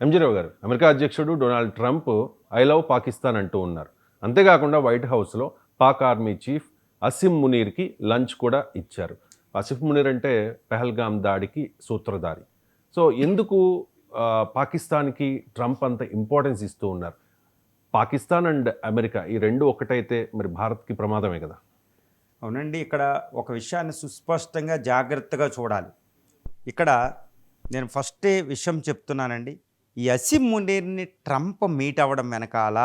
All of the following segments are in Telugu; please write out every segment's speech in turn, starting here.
ఎంజీరావు గారు, అమెరికా అధ్యక్షుడు Donald Trump I love Pakistan అంటూ ఉన్నారు. అంతేకాకుండా వైట్ హౌస్లో పాక్ ఆర్మీ చీఫ్ అసిమ్ మునీర్కి లంచ్ కూడా ఇచ్చారు. అసిఫ్ మునీర్ అంటే పెహల్గామ్ దాడికి సూత్రధారి. సో ఎందుకు పాకిస్తాన్కి ట్రంప్ అంత ఇంపార్టెన్స్ ఇస్తూ ఉన్నారు? పాకిస్తాన్ అండ్ అమెరికా ఈ రెండు ఒకటైతే మరి భారత్కి ప్రమాదమే కదా. అవునండి, ఇక్కడ ఒక విషయాన్ని సుస్పష్టంగా జాగ్రత్తగా చూడాలి. ఇక్కడ నేను ఫస్టే విషయం చెప్తున్నానండి. ఈ అసిమ్ మునీర్ని ట్రంప్ మీట్ అవ్వడం వెనకాల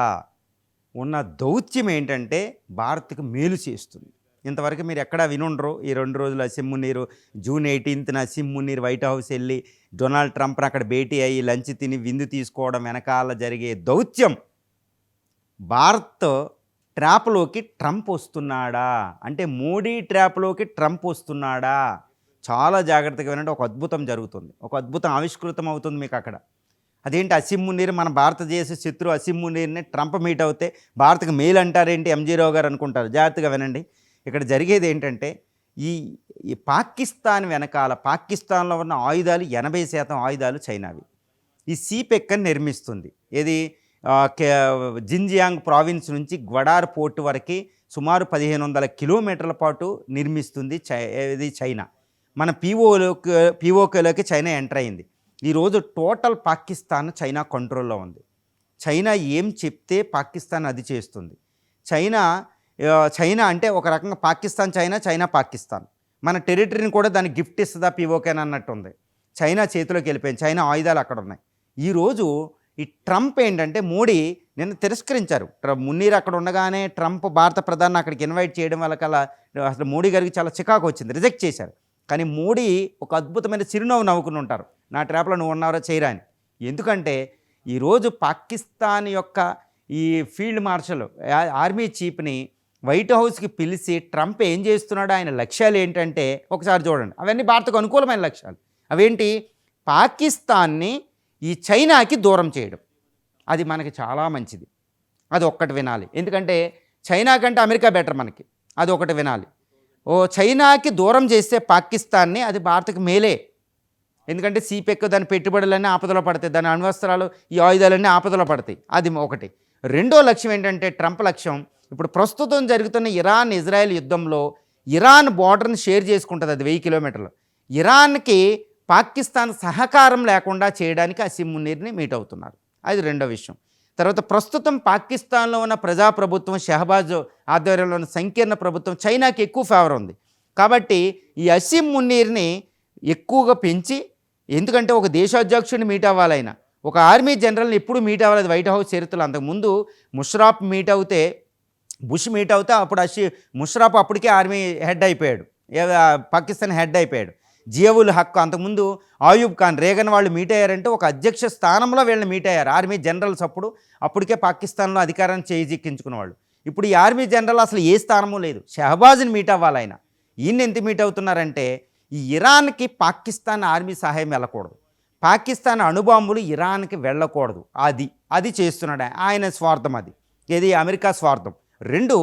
ఉన్న దౌత్యం ఏంటంటే భారత్కి మేలు చేస్తుంది. ఇంతవరకు మీరు ఎక్కడా వినుండరు. ఈ 2 రోజులు అసిమ్ మునీర్ జూన్ 18న అసిమ్ మునీర్ వైట్ హౌస్ వెళ్ళి డొనాల్డ్ ట్రంప్ని అక్కడ భేటీ అయ్యి లంచ్ తిని విందు తీసుకోవడం వెనకాల జరిగే దౌత్యం భారత్ ట్రాప్లోకి ట్రంప్ వస్తున్నాడా అంటే మోడీ ట్రాప్లోకి ట్రంప్ వస్తున్నాడా, చాలా జాగ్రత్తగా వినండి. ఒక అద్భుతం జరుగుతుంది, ఒక అద్భుతం ఆవిష్కృతం అవుతుంది మీకు అక్కడ. అదేంటి, అసిమ్ మునీర్ మన భారతదేశ శత్రు అసిమ్ మునీర్ని ట్రంప్ మీట్ అవుతే భారత్కి మేలు అంటారేంటి ఎంజీరావు గారు అనుకుంటారు. జాగ్రత్తగా వినండి. ఇక్కడ జరిగేది ఏంటంటే ఈ పాకిస్తాన్ వెనకాల పాకిస్తాన్లో ఉన్న ఆయుధాలు 80% ఆయుధాలు చైనావి. ఈ సీపెక్కని నిర్మిస్తుంది. ఏది జిన్జియాంగ్ ప్రావిన్స్ నుంచి గ్వడార్ పోర్టు వరకు సుమారు 1500 కిలోమీటర్ల పాటు నిర్మిస్తుంది ఇది చైనా. మన పీఓకేలోకి చైనా ఎంటర్ అయింది. ఈరోజు టోటల్ పాకిస్తాన్ చైనా కంట్రోల్లో ఉంది. చైనా ఏం చెప్తే పాకిస్తాన్ అది చేస్తుంది. చైనా అంటే ఒక రకంగా పాకిస్తాన్ చైనా పాకిస్తాన్ మన టెరిటరీని కూడా దానికి గిఫ్ట్ ఇస్తుందా పీఓకేన్ అన్నట్టు ఉంది. చైనా చేతిలోకి వెళ్ళిపోయింది. చైనా ఆయుధాలు అక్కడ ఉన్నాయి. ఈరోజు ఈ ట్రంప్ ఏంటంటే మోడీ నిన్న తిరస్కరించారు. మున్నీర్ అక్కడ ఉండగానే ట్రంప్ భారత ప్రధాని అక్కడికి ఇన్వైట్ చేయడం వల్ల అసలు మోడీ గారికి చాలా చికాకు వచ్చింది, రిజెక్ట్ చేశారు. కానీ మోడీ ఒక అద్భుతమైన చిరునవ్వు నవ్వుకుని ఉంటారు, నా ట్రాప్లో నువ్వు ఉన్నారో చేయరా అని. ఎందుకంటే ఈరోజు పాకిస్తాన్ యొక్క ఈ ఫీల్డ్ మార్షల్ ఆర్మీ చీఫ్ని వైట్ హౌస్కి పిలిచి ట్రంప్ ఏం చేస్తున్నాడో, ఆయన లక్ష్యాలు ఏంటంటే ఒకసారి చూడండి. అవన్నీ భారత్కు అనుకూలమైన లక్ష్యాలు. అవేంటి, పాకిస్తాన్ని ఈ చైనాకి దూరం చేయడం. అది మనకి చాలా మంచిది. అది ఒక్కటి వినాలి. ఎందుకంటే చైనా కంటే అమెరికా బెటర్ మనకి. అది ఒకటి వినాలి. చైనాకి దూరం చేస్తే పాకిస్తాన్ని అది భారత్కి మేలే. ఎందుకంటే సీపెక్ దాని పెట్టుబడులన్నీ ఆపదలో పడతాయి, దాని అణ్వస్త్రాలు ఈ ఆయుధాలన్నీ ఆపదలో పడతాయి. అది ఒకటి. రెండో లక్ష్యం ఏంటంటే ట్రంప్ లక్ష్యం, ఇప్పుడు ప్రస్తుతం జరుగుతున్న ఇరాన్ ఇజ్రాయెల్ యుద్ధంలో ఇరాన్ బార్డర్ని షేర్ చేసుకుంటుంది, అది 1000 కిలోమీటర్లు. ఇరాన్కి పాకిస్తాన్ సహకారం లేకుండా చేయడానికి అసిమ్ మునీర్ని మీట్ అవుతున్నారు. అది రెండో విషయం. తర్వాత ప్రస్తుతం పాకిస్తాన్లో ఉన్న ప్రజాప్రభుత్వం షహబాజ్ ఆధ్వర్యంలో ఉన్న సంకీర్ణ ప్రభుత్వం చైనాకి ఎక్కువ ఫేవర్ ఉంది. కాబట్టి ఈ అసిమ్ మునీర్ని ఎక్కువగా పెంచి, ఎందుకంటే ఒక దేశాధ్యక్షుడిని మీట్ అవ్వాలైనా, ఒక ఆర్మీ జనరల్ని ఎప్పుడు మీట్ అవ్వాలి వైట్ హౌస్ చరిత్రలో. అంతకుముందు ముషరాఫ్ మీట్ అవుతే, బుష్ మీట్ అవుతే అప్పుడు ముషరాఫ్ అప్పటికే ఆర్మీ హెడ్ అయిపోయాడు, పాకిస్తాన్ హెడ్ అయిపోయాడు. జియావుల్ హక్, అంతకుముందు ఆయూబ్ ఖాన్, రేగన్ వాళ్ళు మీట్ అయ్యారంటే ఒక అధ్యక్ష స్థానంలో వీళ్ళని మీట్ అయ్యారు ఆర్మీ జనరల్స్. అప్పటికే పాకిస్తాన్లో అధికారాన్ని చేజిక్కించుకునేవాళ్ళు. ఇప్పుడు ఈ ఆర్మీ జనరల్ అసలు ఏ స్థానమూ లేదు. షహబాజ్ని మీట్ అవ్వాలి ఆయన. ఈయన ఎంత మీట్ అవుతున్నారంటే ఈ ఇరాన్కి పాకిస్తాన్ ఆర్మీ సహాయం వెళ్ళకూడదు, పాకిస్తాన్ అణుబాంబులు ఇరాన్కి వెళ్ళకూడదు. అది చేస్తున్నాడు ఆయన స్వార్థం. అది ఏది అమెరికా స్వార్థం. 2,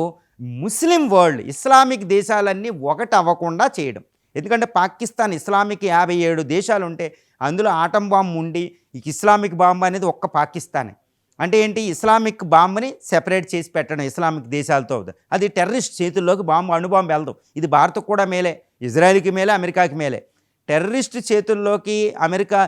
ముస్లిం వరల్డ్ ఇస్లామిక్ దేశాలన్నీ ఒకటి అవ్వకుండా చేయడం. ఎందుకంటే పాకిస్తాన్ ఇస్లామిక్ 57 దేశాలు ఉంటే అందులో ఆటం బాంబు ఉండి ఇస్లామిక్ బాంబు అనేది ఒక్క పాకిస్తానే. అంటే ఏంటి, ఇస్లామిక్ బాంబుని సెపరేట్ చేసి పెట్టడం ఇస్లామిక్ దేశాలతో. అది టెర్రరిస్ట్ చేతుల్లోకి అణుబాంబు వెళ్దు. ఇది భారత్కు కూడా మేలే, ఇజ్రాయెల్కి మేలే, అమెరికాకి మేలే. టెర్రరిస్ట్ చేతుల్లోకి అమెరికా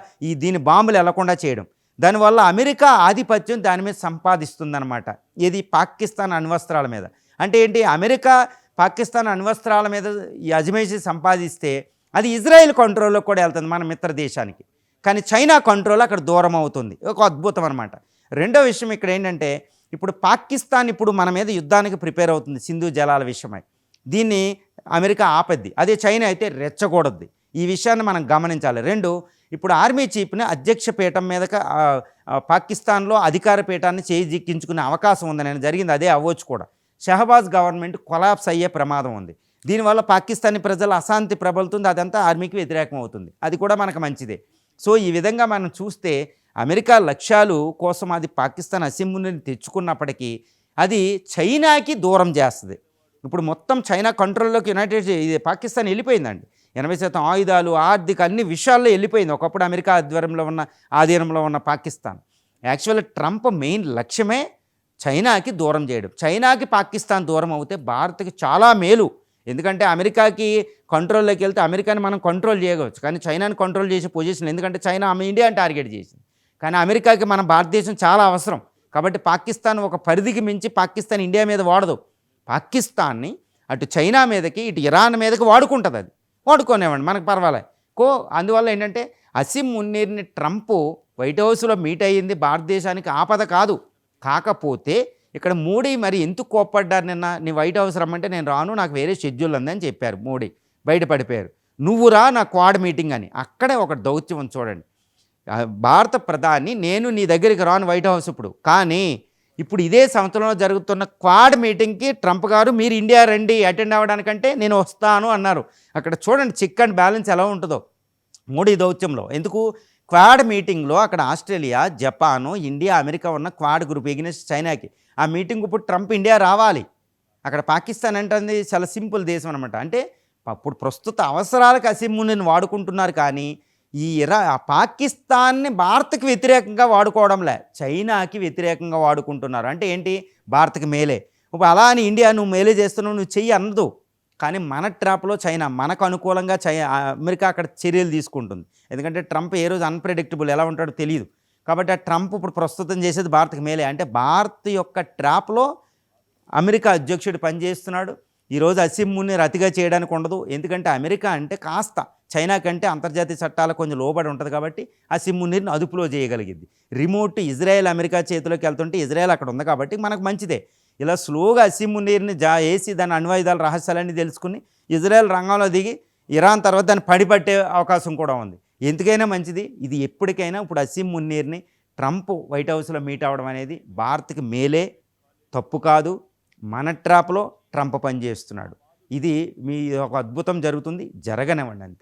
దీని బాంబులు వెళ్లకుండా చేయడం, దానివల్ల అమెరికా ఆధిపత్యం దాని మీద సంపాదిస్తుందన్నమాట. ఇది పాకిస్తాన్ అణ్వస్త్రాల మీద. అంటే ఏంటి, అమెరికా పాకిస్తాన్ అణ్వస్త్రాల మీద ఈ అజమాయిషీ సంపాదిస్తే అది ఇజ్రాయెల్ కంట్రోల్లో కూడా వెళ్తుంది, మన మిత్ర దేశానికి. కానీ చైనా కంట్రోల్ అక్కడ దూరం అవుతుంది. ఒక అద్భుతం అనమాట. రెండో విషయం ఇక్కడ ఏంటంటే, ఇప్పుడు పాకిస్తాన్ ఇప్పుడు మన మీద యుద్ధానికి ప్రిపేర్ అవుతుంది సింధు జలాల విషయమై. దీన్ని అమెరికా ఆపద్ది, అదే చైనా అయితే రెచ్చకూడద్ది. ఈ విషయాన్ని మనం గమనించాలి. 2, ఇప్పుడు ఆర్మీ చీఫ్ని అధ్యక్ష పీఠం మీదక పాకిస్తాన్లో అధికార పీఠాన్ని చేజిక్కించుకునే అవకాశం ఉంది. నేను జరిగింది అదే అవ్వచ్చు కూడా. షహబాజ్ గవర్నమెంట్ కొలాప్స్ అయ్యే ప్రమాదం ఉంది. దీనివల్ల పాకిస్తానీ ప్రజల అశాంతి ప్రబలుతుంది, అదంతా ఆర్మీకి వ్యతిరేకం అవుతుంది. అది కూడా మనకు మంచిదే. సో ఈ విధంగా మనం చూస్తే అమెరికా లక్ష్యాలు కోసం అది పాకిస్తాన్ అసిమ్ మునీర్ని తెచ్చుకున్నప్పటికీ అది చైనాకి దూరం చేస్తుంది. ఇప్పుడు మొత్తం చైనా కంట్రోల్లోకి పాకిస్తాన్ వెళ్ళిపోయిందండి. 80% ఆయుధాలు, ఆర్థిక అన్ని విషయాల్లో వెళ్ళిపోయింది. ఒకప్పుడు అమెరికా ఆధీనంలో ఉన్న పాకిస్తాన్. యాక్చువల్గా ట్రంప్ మెయిన్ లక్ష్యమే చైనాకి దూరం చేయడం. చైనాకి పాకిస్తాన్ దూరం అవుతే భారత్కి చాలా మేలు. ఎందుకంటే అమెరికాకి కంట్రోల్లోకి వెళ్తే అమెరికాని మనం కంట్రోల్ చేయవచ్చు, కానీ చైనాని కంట్రోల్ చేసే పొజిషన్, ఎందుకంటే చైనా ఇండియాని టార్గెట్ చేసింది. కానీ అమెరికాకి మన భారతదేశం చాలా అవసరం. కాబట్టి పాకిస్తాన్ ఒక పరిధికి మించి పాకిస్తాన్ ఇండియా మీద వాడదు. పాకిస్తాన్ని అటు చైనా మీదకి ఇటు ఇరాన్ మీదకి వాడుకుంటుంది. అది వాడుకోనివ్వండి, మనకు పర్వాలేదు. అందువల్ల ఏంటంటే అసిమ్ మున్నీర్ని ట్రంప్ వైట్ హౌస్లో మీట్ అయ్యింది భారతదేశానికి ఆపద కాదు. కాకపోతే ఇక్కడ మోడీ మరి ఎందుకు కోప్పడ్డారు నిన్న, నీ వైట్ హౌస్ రమ్మంటే నేను రాను, నాకు వేరే షెడ్యూల్ ఉందని చెప్పారు. మోడీ బయటపడిపోయారు. నువ్వు రా నా క్వాడ్ మీటింగ్ అని. అక్కడే ఒక దౌత్యం చూడండి. భారత ప్రధాని నేను నీ దగ్గరికి రాను వైట్ హౌస్ కానీ ఇప్పుడు ఇదే సంవత్సరంలో జరుగుతున్న క్వాడ్ మీటింగ్కి ట్రంప్ గారు మీరు ఇండియా రండి అటెండ్ అవ్వడానికంటే నేను వస్తాను అన్నారు. అక్కడ చూడండి చెక్ అండ్ బ్యాలెన్స్ ఎలా ఉంటుందో మోడీ దౌత్యంలో. ఎందుకు క్వాడ్ మీటింగ్లో అక్కడ ఆస్ట్రేలియా, జపాను, ఇండియా, అమెరికా ఉన్న క్వాడ్ గ్రూప్ ఎగినెస్ట్ చైనాకి. ఆ మీటింగ్ ఇప్పుడు ట్రంప్ ఇండియా రావాలి. అక్కడ పాకిస్తాన్ అంటే చాలా సింపుల్ దేశం అనమాట. అంటే అప్పుడు ప్రస్తుత అవసరాలకు అసిమ్ మునీర్ని వాడుకుంటున్నారు, కానీ ఈ పాకిస్తాన్ని భారత్కి వ్యతిరేకంగా వాడుకోవడంలే, చైనాకి వ్యతిరేకంగా వాడుకుంటున్నారు. అంటే ఏంటి, భారత్కి మేలే. ఇప్పుడు అలా అని ఇండియా నువ్వు మేలే చేస్తున్నావు, నువ్వు చెయ్యి అనదు. కానీ మన ట్రాప్లో చైనా మనకు అనుకూలంగా అమెరికా అక్కడ చర్యలు తీసుకుంటుంది. ఎందుకంటే ట్రంప్ ఏ రోజు అన్ప్రెడిక్టబుల్ ఎలా ఉంటాడో తెలియదు. కాబట్టి ఆ ట్రంప్ ఇప్పుడు ప్రస్తుతం చేసేది భారత్కి మేలే. అంటే భారత్ యొక్క ట్రాప్లో అమెరికా అధ్యక్షుడు పనిచేస్తున్నాడు. ఈరోజు అసిమ్ మునీర్ అతిగా చేయడానికి ఉండదు. ఎందుకంటే అమెరికా అంటే కాస్త చైనా కంటే అంతర్జాతీయ చట్టాలకు కొంచెం లోబడి ఉంటుంది. కాబట్టి అసిమ్ మునీర్ని అదుపులో చేయగలిగింది. రిమోట్ ఇజ్రాయెల్ అమెరికా చేతిలోకి వెళ్తుంటే ఇజ్రాయెల్ అక్కడ ఉంది కాబట్టి మనకు మంచిదే. ఇలా స్లోగా అసిమ్ మునీర్ని వేసి దాని అణ్వాయుధాల రహస్యాలన్నీ తెలుసుకుని ఇజ్రాయెల్ రంగంలో దిగి ఇరాన్ తర్వాత దాన్ని పడిపట్టే అవకాశం కూడా ఉంది. ఎందుకైనా మంచిది. ఇది ఎప్పటికైనా ఇప్పుడు అసిమ్ మునీర్ని ట్రంప్ వైట్ హౌస్లో మీట్ అవ్వడం అనేది భారత్కి మేలే, తప్పు కాదు. మన ట్రాప్లో ట్రంప్ పనిచేస్తున్నాడు. ఇది మీ ఒక అద్భుతం జరుగుతుంది, జరగనివ్వండి అంతే.